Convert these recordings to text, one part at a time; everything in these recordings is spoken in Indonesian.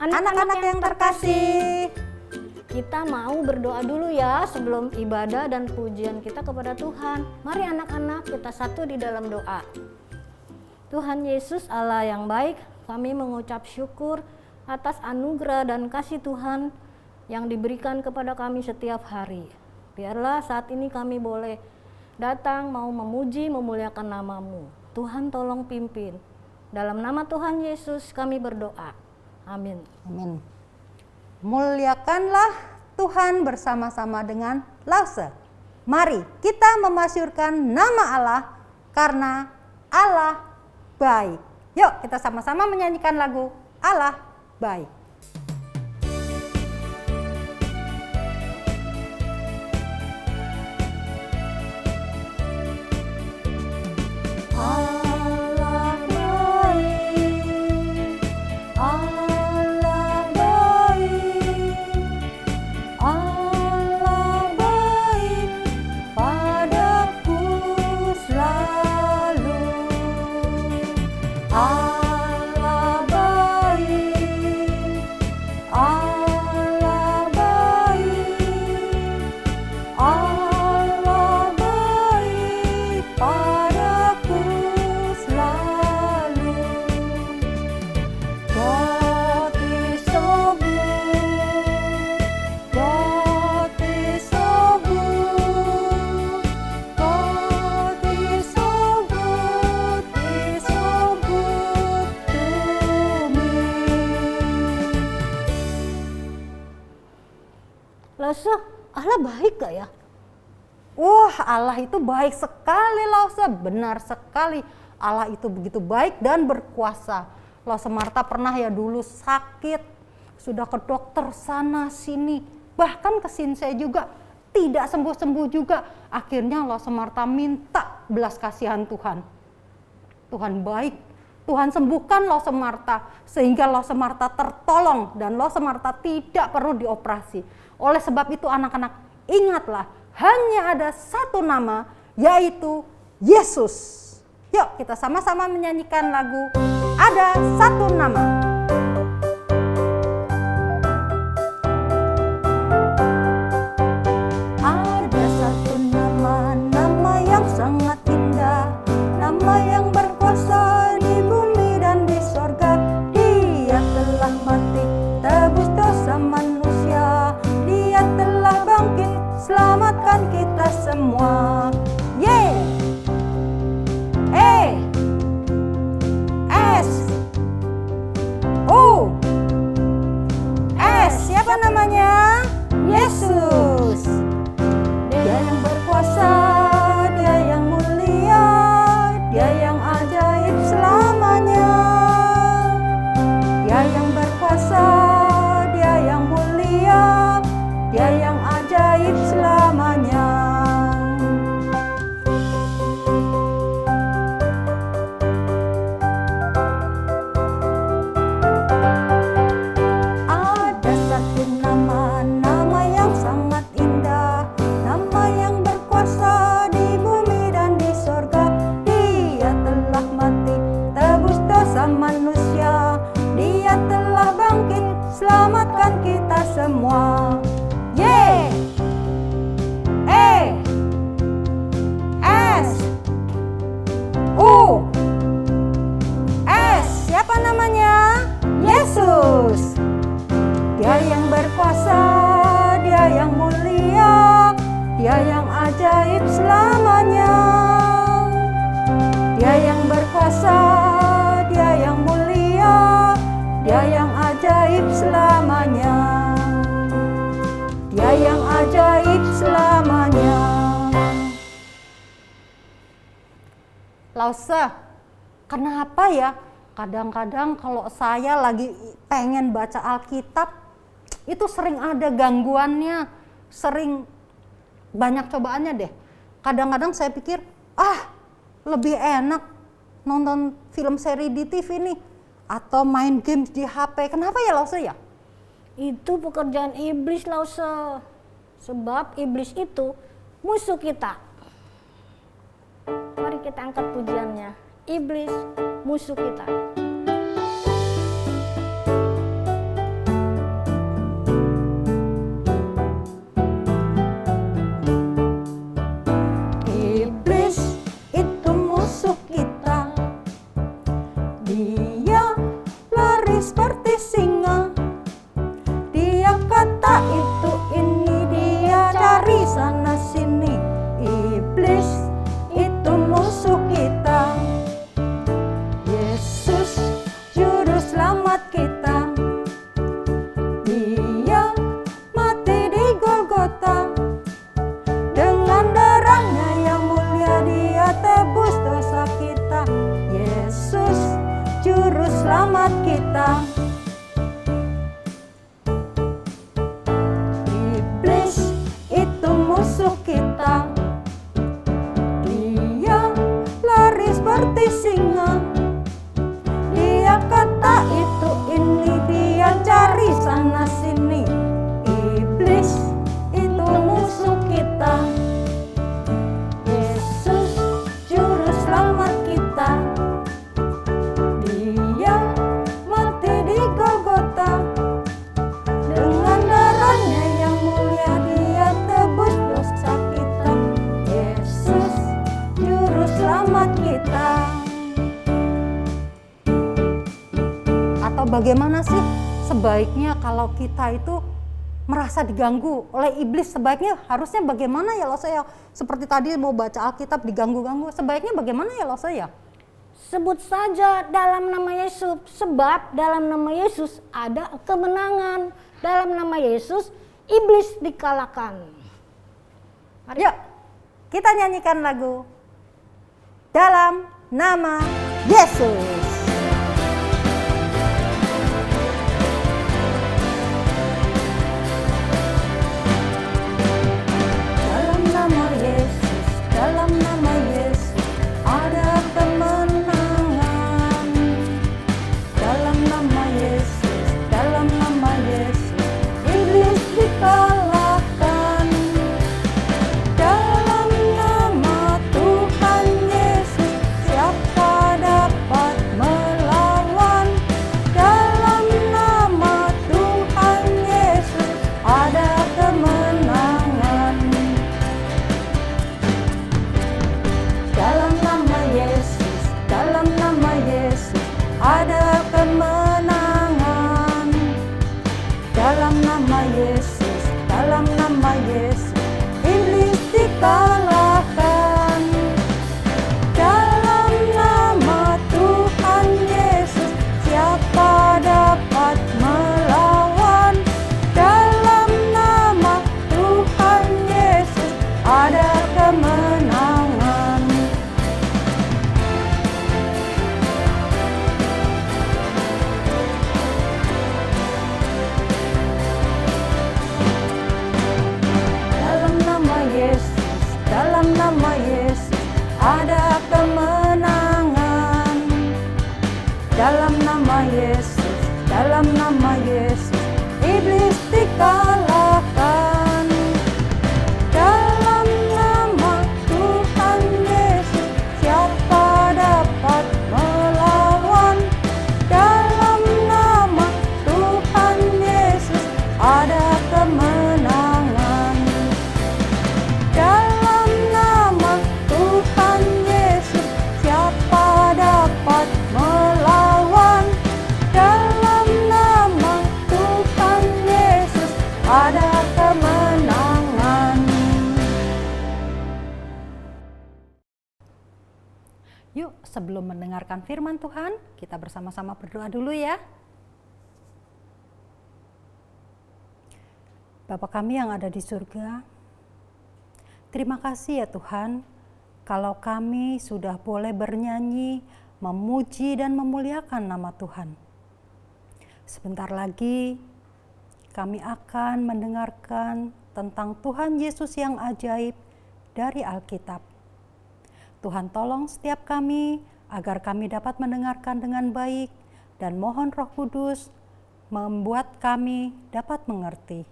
Anak-anak yang terkasih, kita mau berdoa dulu ya sebelum ibadah dan pujian kita kepada Tuhan. Mari anak-anak kita satu di dalam doa. Tuhan Yesus Allah yang baik, kami mengucap syukur atas anugerah dan kasih Tuhan yang diberikan kepada kami setiap hari. Biarlah saat ini kami boleh datang mau memuji memuliakan nama-Mu. Tuhan tolong pimpin. Dalam nama Tuhan Yesus kami berdoa. Amin. Amin. Muliakanlah Tuhan bersama-sama dengan Lause. Mari kita memasyurkan nama Allah karena Allah baik. Yuk kita sama-sama menyanyikan lagu Allah baik. Lause, Allah baik gak ya? Wah, Allah itu baik sekali, Lause. Benar sekali. Allah itu begitu baik dan berkuasa. Lause Marta pernah ya dulu sakit. Sudah ke dokter sana sini. Bahkan ke Sinsei juga. Tidak sembuh-sembuh juga. Akhirnya Lause Marta minta belas kasihan Tuhan. Tuhan baik. Tuhan sembuhkan Lause Marta. Sehingga Lause Marta tertolong. Dan Lause Marta tidak perlu dioperasi. Oleh sebab itu anak-anak ingatlah hanya ada satu nama yaitu Yesus. Yuk kita sama-sama menyanyikan lagu Ada Satu Nama. Ada satu nama, nama yang sangat indah, nama yang berkuasa di bumi dan di sorga. Dia telah mati, tebus dosa manusia. Dia telah bangkit, selamatkan kita semua. Yeay! E S O S, siapa namanya? Yesus. Dia yang berkuasa, dia yang mulia, dia yang ajaib selamanya. Dia yang berkuasa, dia yang mulia, dia yang ajaib selamanya. Ada satu nama, nama yang sangat indah, nama yang berkuasa di bumi dan di sorga. Dia telah mati, tebus dosa manusia. Dia telah bangkit, selamatkan kita semua. Yeay! E S U S, siapa namanya? Yesus. Dia yang berkuasa, dia yang mulia, dia yang ajaib selamanya. Dia yang berkuasa, dia yang mulia, dia yang ajaib selamanya. Dia yang ajaib selamanya. Lause, kenapa ya kadang-kadang kalau saya lagi pengen baca Alkitab itu sering ada gangguannya, sering banyak cobaannya deh. Kadang-kadang saya pikir, lebih enak nonton film seri di TV nih atau main games di HP. Kenapa ya Lause ya? Itu pekerjaan iblis, Lause. Sebab iblis itu musuh kita. Mari kita angkat pujiannya. Iblis musuh kita. Iblis itu musuh kita. Dia lari seperti singa. Dia kata itu ini, dia cari sana sini. Iblis itu musuh kita. Yesus juru selamat kita. Dia mati di Golgota. Dengan darahnya yang mulia dia tebus dosa kita. Yesus juru selamat kita. Iblis itu musuh kita. Dia lari seperti singa. Dia kata itu ini, dia cari sana sini. Iblis itu musuh kita. Yesus juru selamat kita. Dia mati di Golgota. Dengan darahnya yang mulia dia tebus dosa kita. Yesus juru selamat kita. Atau bagaimana sih sebaiknya kalau kita itu merasa diganggu oleh iblis? Sebaiknya harusnya bagaimana ya loh saya? Seperti tadi mau baca Alkitab diganggu-ganggu. Sebaiknya bagaimana ya loh saya? Sebut saja dalam nama Yesus, sebab dalam nama Yesus ada kemenangan. Dalam nama Yesus iblis dikalahkan. Mari. Yuk, kita nyanyikan lagu Dalam Nama Yesus. Dalam nama Yesus, dalam nama Yesus ada kemenangan. Dalam nama Yesus, dalam nama Yesus iblis dikalahkan. Dalam nama Tuhan Yesus siapa dapat melawan? Dalam nama Tuhan Yesus ada kemenangan. Dalam nama Yesus, dalam nama Yesus ada kemenangan. Dalam nama Yesus, dalam nama Yesus iblis dikalahkan. Dalam nama Tuhan Yesus siapa dapat melawan? Dalam nama Tuhan Yesus ada kemenangan. Dalam nama Yesus, dalam nama Yesus ada kemenangan. Dalam nama Yesus, dalam nama Yesus iblis dikalahkan. Dalam nama Tuhan Yesus siapa dapat melawan? Dalam nama Tuhan Yesus ada kemenangan. Dalam nama Tuhan Yesus siapa dapat melawan? Dalam nama Tuhan Yesus ada kemenangan. Yuk, sebelum mendengarkan firman Tuhan, kita bersama-sama berdoa dulu ya. Bapa kami yang ada di surga, terima kasih ya Tuhan, kalau kami sudah boleh bernyanyi, memuji dan memuliakan nama Tuhan. Sebentar lagi kami akan mendengarkan tentang Tuhan Yesus yang ajaib dari Alkitab. Tuhan tolong setiap kami agar kami dapat mendengarkan dengan baik dan mohon Roh Kudus membuat kami dapat mengerti.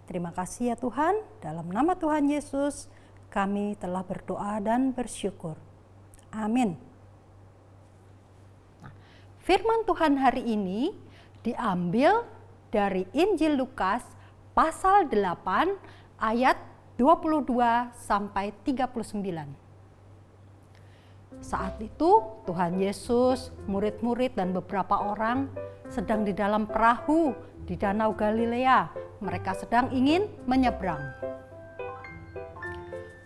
Terima kasih ya Tuhan, dalam nama Tuhan Yesus kami telah berdoa dan bersyukur. Amin. Nah, firman Tuhan hari ini diambil dari Injil Lukas pasal 8 ayat 22 sampai 39. Saat itu Tuhan Yesus, murid-murid dan beberapa orang sedang di dalam perahu di Danau Galilea. Mereka sedang ingin menyeberang.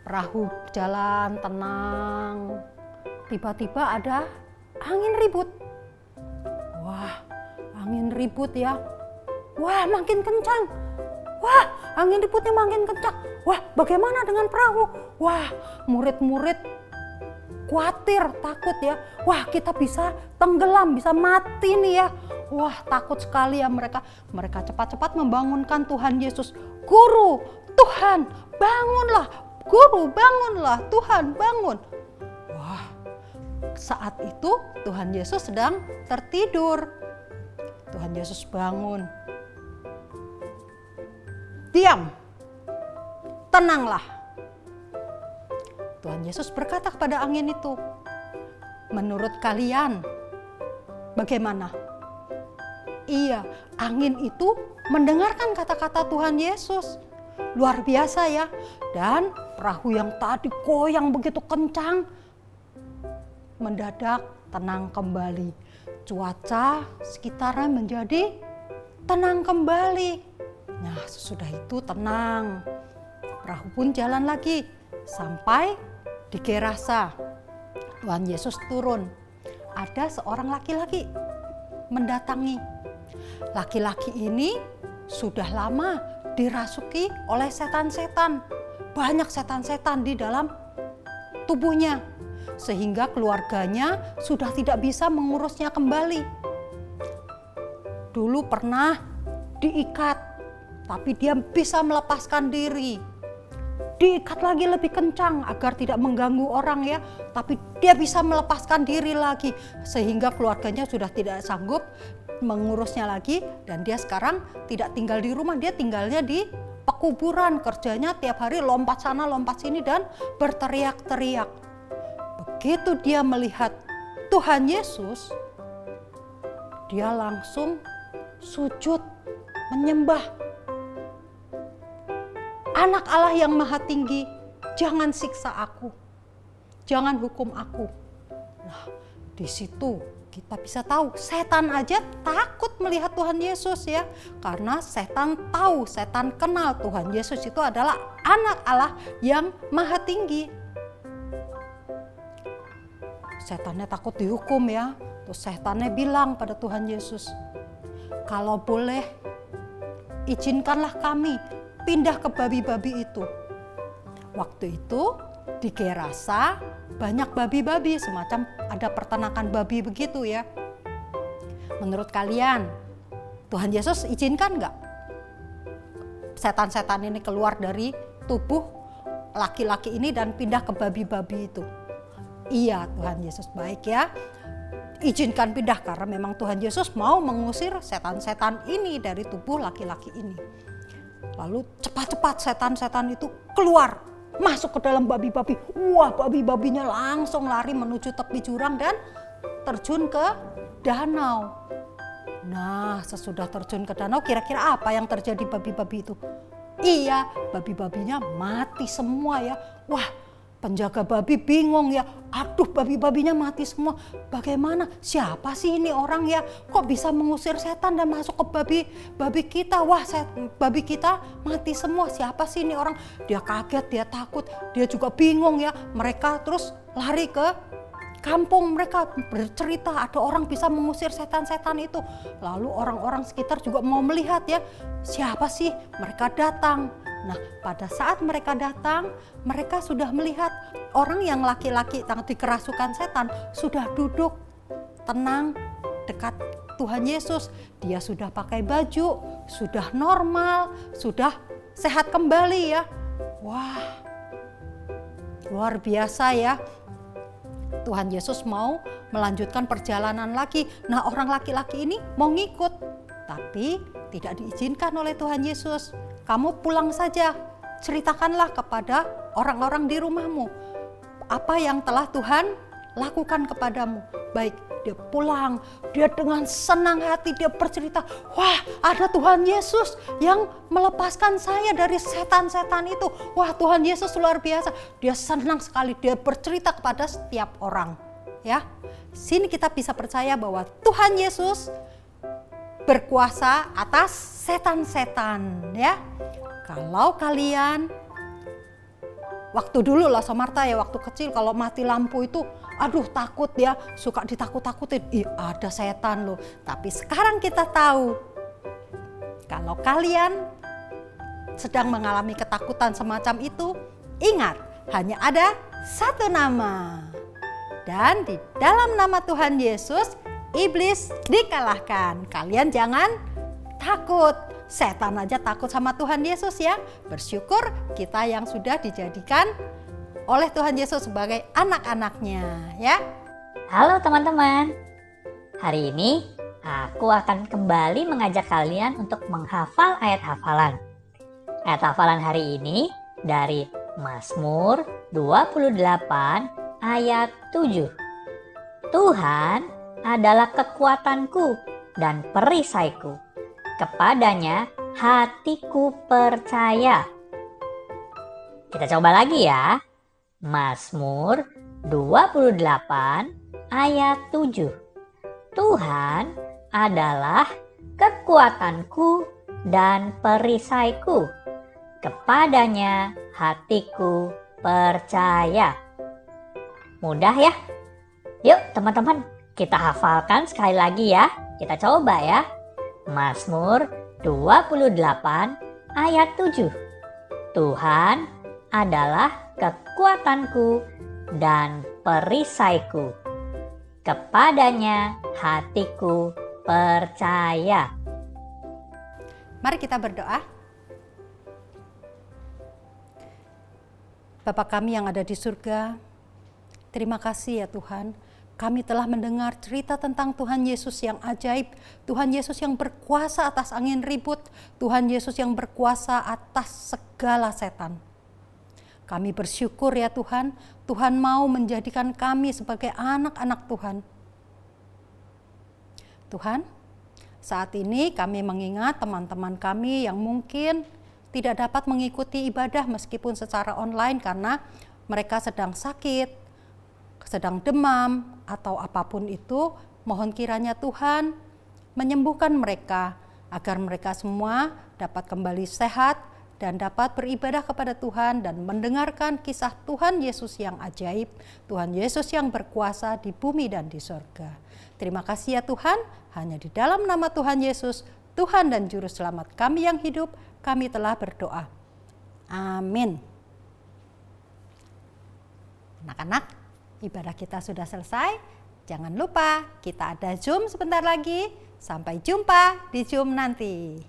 Perahu jalan tenang. Tiba-tiba ada angin ribut. Wah, angin ribut ya. Wah, makin kencang. Wah, angin ributnya makin kencang. Wah, bagaimana dengan perahu? Wah, murid-murid khawatir, takut ya. Wah, kita bisa tenggelam, bisa mati nih ya. Wah, takut sekali ya mereka. Mereka cepat-cepat membangunkan Tuhan Yesus. Guru, Tuhan, bangunlah. Guru, bangunlah. Tuhan, bangun. Wah, saat itu Tuhan Yesus sedang tertidur. Tuhan Yesus bangun. Diam. Tenanglah. Tuhan Yesus berkata kepada angin itu, menurut kalian bagaimana? Iya, angin itu mendengarkan kata-kata Tuhan Yesus. Luar biasa ya. Dan perahu yang tadi goyang begitu kencang, mendadak tenang kembali. Cuaca sekitarnya menjadi tenang kembali. Nah, sesudah itu tenang. Perahu pun jalan lagi sampai di Gerasa. Tuhan Yesus turun. Ada seorang laki-laki mendatangi. Laki-laki ini sudah lama dirasuki oleh setan-setan. Banyak setan-setan di dalam tubuhnya. Sehingga keluarganya sudah tidak bisa mengurusnya kembali. Dulu pernah diikat, tapi dia bisa melepaskan diri. Diikat lagi lebih kencang agar tidak mengganggu orang ya, tapi dia bisa melepaskan diri lagi sehingga keluarganya sudah tidak sanggup mengurusnya lagi dan dia sekarang tidak tinggal di rumah, dia tinggalnya di pekuburan. Kerjanya tiap hari lompat sana lompat sini dan berteriak-teriak. Begitu dia melihat Tuhan Yesus, dia langsung sujud menyembah. Anak Allah yang maha tinggi, jangan siksa aku, jangan hukum aku. Nah, di situ kita bisa tahu setan aja takut melihat Tuhan Yesus ya. Karena setan tahu, setan kenal Tuhan Yesus itu adalah anak Allah yang maha tinggi. Setannya takut dihukum ya. Terus setannya bilang pada Tuhan Yesus, kalau boleh izinkanlah kami pindah ke babi-babi itu. Waktu itu di Gerasa banyak babi-babi, semacam ada peternakan babi begitu ya. Menurut kalian Tuhan Yesus izinkan nggak setan-setan ini keluar dari tubuh laki-laki ini dan pindah ke babi-babi itu? Iya, Tuhan Yesus baik ya. Izinkan pindah karena memang Tuhan Yesus mau mengusir setan-setan ini dari tubuh laki-laki ini. Lalu cepat-cepat setan-setan itu keluar, masuk ke dalam babi-babi. Wah, babi-babinya langsung lari menuju tepi jurang dan terjun ke danau. Nah, sesudah terjun ke danau, kira-kira apa yang terjadi babi-babi itu? Iya, babi-babinya mati semua ya. Wah, penjaga babi bingung ya. Aduh, babi-babinya mati semua. Bagaimana? Siapa sih ini orang ya? Kok bisa mengusir setan dan masuk ke babi kita? Wah, babi kita mati semua. Siapa sih ini orang? Dia kaget, dia takut, dia juga bingung ya. Mereka terus lari ke kampung, mereka bercerita ada orang bisa mengusir setan-setan itu. Lalu orang-orang sekitar juga mau melihat ya, siapa sih? Mereka datang. Nah, pada saat mereka datang, mereka sudah melihat orang yang laki-laki yang dikerasukan setan sudah duduk tenang dekat Tuhan Yesus. Dia sudah pakai baju, sudah normal, sudah sehat kembali ya. Wah, luar biasa ya. Tuhan Yesus mau melanjutkan perjalanan lagi. Nah, orang laki-laki ini mau ngikut, tapi tidak diizinkan oleh Tuhan Yesus. kamu pulang saja, ceritakanlah kepada orang-orang di rumahmu apa yang telah Tuhan lakukan kepadamu. Baik, dia pulang, dia dengan senang hati dia bercerita, wah ada Tuhan Yesus yang melepaskan saya dari setan-setan itu. Wah Tuhan Yesus luar biasa. Dia senang sekali, dia bercerita kepada setiap orang. Ya, sini kita bisa percaya bahwa Tuhan Yesus berkuasa atas setan-setan. Ya, kalau kalian waktu dulu lah Marta ya, waktu kecil kalau mati lampu itu aduh takut ya, suka ditakut-takutin, ada setan loh. Tapi sekarang kita tahu kalau kalian sedang mengalami ketakutan semacam itu, ingat hanya ada satu nama. Dan di dalam nama Tuhan Yesus, iblis dikalahkan. Kalian jangan takut. Setan aja takut sama Tuhan Yesus ya. Bersyukur kita yang sudah dijadikan oleh Tuhan Yesus sebagai anak-anaknya ya. Halo teman-teman. Hari ini aku akan kembali mengajak kalian untuk menghafal ayat hafalan. Ayat hafalan hari ini dari Mazmur 28 ayat 7. Tuhan adalah kekuatanku dan perisaiku. Kepadanya hatiku percaya. Kita coba lagi ya. Mazmur 28 ayat 7. Tuhan adalah kekuatanku dan perisaiku. Kepadanya hatiku percaya. Mudah ya? Yuk teman-teman, kita hafalkan sekali lagi ya. Kita coba ya. Mazmur 28 ayat 7. Tuhan adalah kekuatanku dan perisaiku. Kepadanya hatiku percaya. Mari kita berdoa. Bapa kami yang ada di surga, terima kasih ya Tuhan. Kami telah mendengar cerita tentang Tuhan Yesus yang ajaib, Tuhan Yesus yang berkuasa atas angin ribut, Tuhan Yesus yang berkuasa atas segala setan. Kami bersyukur ya Tuhan, Tuhan mau menjadikan kami sebagai anak-anak Tuhan. Tuhan, saat ini kami mengingat teman-teman kami yang mungkin tidak dapat mengikuti ibadah meskipun secara online karena mereka sedang sakit, sedang demam, atau apapun itu. Mohon kiranya Tuhan menyembuhkan mereka agar mereka semua dapat kembali sehat dan dapat beribadah kepada Tuhan dan mendengarkan kisah Tuhan Yesus yang ajaib, Tuhan Yesus yang berkuasa di bumi dan di sorga. Terima kasih ya Tuhan, hanya di dalam nama Tuhan Yesus, Tuhan dan Juru Selamat kami yang hidup, kami telah berdoa. Amin. Anak-anak, ibadah kita sudah selesai. Jangan lupa kita ada Zoom sebentar lagi. Sampai jumpa di Zoom nanti.